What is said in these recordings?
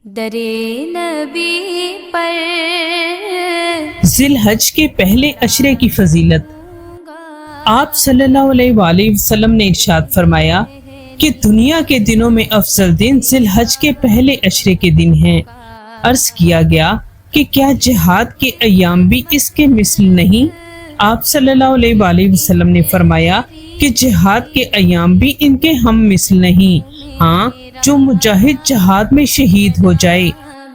درے نبی پر ذی الحج کے پہلے عشرے کی فضیلت۔ آپ صلی اللہ علیہ وآلہ وسلم نے ارشاد فرمایا کہ دنیا کے دنوں میں افضل دن ذی الحج کے پہلے عشرے کے دن ہیں۔ عرض کیا گیا کہ کیا جہاد کے ایام بھی اس کے مثل نہیں؟ آپ صلی اللہ علیہ وآلہ وسلم نے فرمایا کہ جہاد کے ایام بھی ان کے ہم مثل نہیں۔ ہاں، جو مجاہد جہاد میں شہید ہو جائے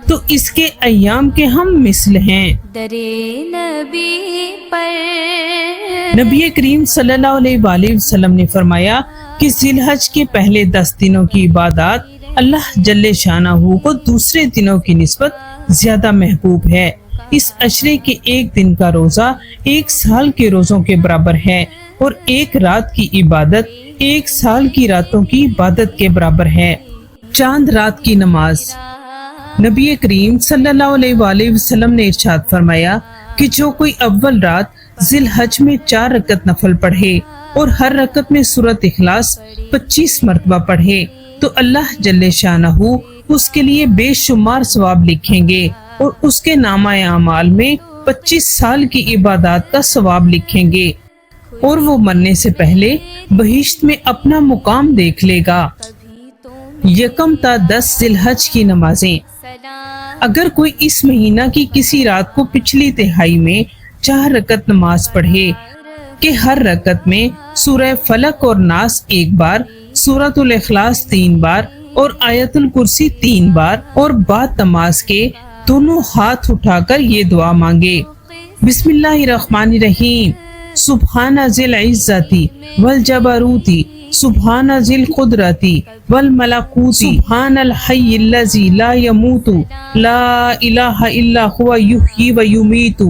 تو اس کے ایام کے ہم مثل ہیں۔ درے نبی پر نبی کریم صلی اللہ علیہ وآلہ وسلم نے فرمایا کہ ذی الحج کے پہلے 10 دنوں کی عبادات اللہ جل شانہ کو دوسرے دنوں کی نسبت زیادہ محبوب ہے۔ اس عشرے کے ایک دن کا روزہ 1 سال کے روزوں کے برابر ہے اور ایک رات کی عبادت 1 سال کی راتوں کی عبادت کے برابر ہے۔ چاند رات کی نماز۔ نبی کریم صلی اللہ علیہ وآلہ وسلم نے ارشاد فرمایا کہ جو کوئی اول رات ذی الحج میں 4 رکعت نفل پڑھے اور ہر رکعت میں سورۃ اخلاص 25 مرتبہ پڑھے تو اللہ جل شانہ اس کے لیے بے شمار ثواب لکھیں گے اور اس کے نامہ اعمال میں 25 سال کی عبادات کا ثواب لکھیں گے اور وہ مرنے سے پہلے بہشت میں اپنا مقام دیکھ لے گا۔ 1 تا 10 ذی الحج کی نمازیں۔ اگر کوئی اس مہینہ کی کسی رات کو پچھلی تہائی میں 4 رکعت نماز پڑھے کہ ہر رکعت میں سورہ فلق اور ناس 1 بار، سورۃ الاخلاص 3 بار اور آیت الکرسی 3 بار، اور بعد نماز کے دونوں ہاتھ اٹھا کر یہ دعا مانگے: بسم اللہ الرحمن الرحیم، سبحان ذی العزت والجبروت، سبحان ذی القدرت والملکوت، سبحان الحی الذی لا يموت لا الہ الا هو یحیی و یمیت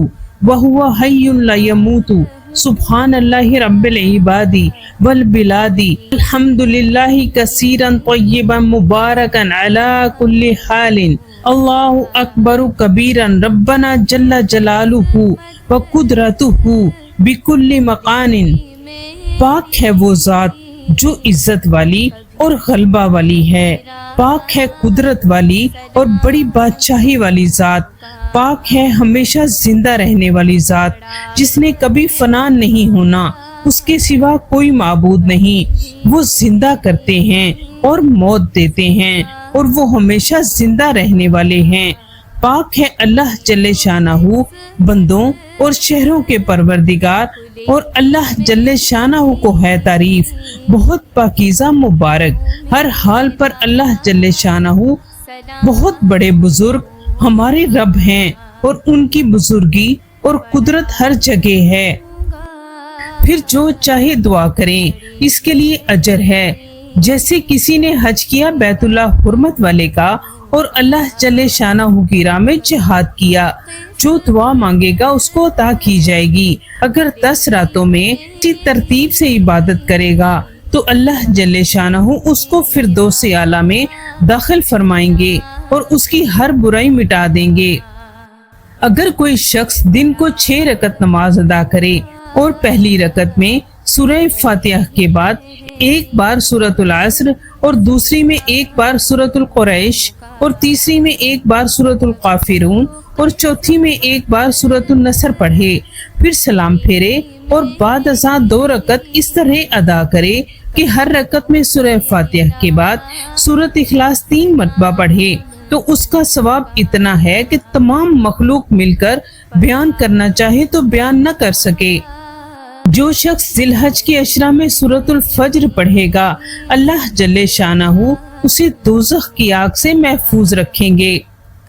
وہو حی لا يموت، سبحان اللہ رب العباد والبلاد، الحمد للہ کثیرا طیبا مبارکا علی کل حال، اللہ اکبر کبیرا، ربنا جل جلالہ و قدرتہ بکل مکان۔ پاک ہے وہ ذات جو عزت والی اور غلبہ والی ہے، پاک ہے قدرت والی اور بڑی بادشاہی والی ذات، پاک ہے ہمیشہ زندہ رہنے والی ذات جس نے کبھی فنا نہیں ہونا، اس کے سوا کوئی معبود نہیں۔ وہ زندہ کرتے ہیں اور موت دیتے ہیں اور وہ ہمیشہ زندہ رہنے والے ہیں۔ پاک ہے اللہ جل شانہ بندوں اور شہروں کے پروردگار، اور اللہ جل شانہ کو ہے تعریف بہت پاکیزہ مبارک۔ ہر حال پر اللہ جل شانہ بہت بڑے بزرگ ہمارے رب ہیں اور ان کی بزرگی اور قدرت ہر جگہ ہے۔ پھر جو چاہے دعا کریں، اس کے لیے اجر ہے۔ جیسے کسی نے حج کیا بیت اللہ حرمت والے کا اور اللہ جل شانہ کی راہ میں جہاد کیا، جو دعا مانگے گا اس کو عطا کی جائے گی۔ اگر 10 راتوں میں اسی ترتیب سے عبادت کرے گا تو اللہ جل شانہ اس کو فردوس اعلیٰ میں داخل فرمائیں گے اور اس کی ہر برائی مٹا دیں گے۔ اگر کوئی شخص دن کو 6 رکعت نماز ادا کرے اور پہلی رکعت میں سورہ فاتحہ کے بعد 1 بار سورۃ العصر اور دوسری میں 1 بار سورۃ القریش اور تیسری میں 1 بار سورۃ الکافرون اور چوتھی میں 1 بار سورۃ النصر پڑھے، پھر سلام پھیرے اور بعد ازاں 2 رکعت اس طرح ادا کرے کہ ہر رکعت میں سورہ فاتحہ کے بعد سورۃ اخلاص 3 مرتبہ پڑھے، تو اس کا ثواب اتنا ہے کہ تمام مخلوق مل کر بیان کرنا چاہے تو بیان نہ کر سکے۔ جو شخص ذی الحج کے عشرہ میں سورۃ الفجر پڑھے گا، اللہ جل شانہ اسے دوزخ کی آگ سے محفوظ رکھیں گے۔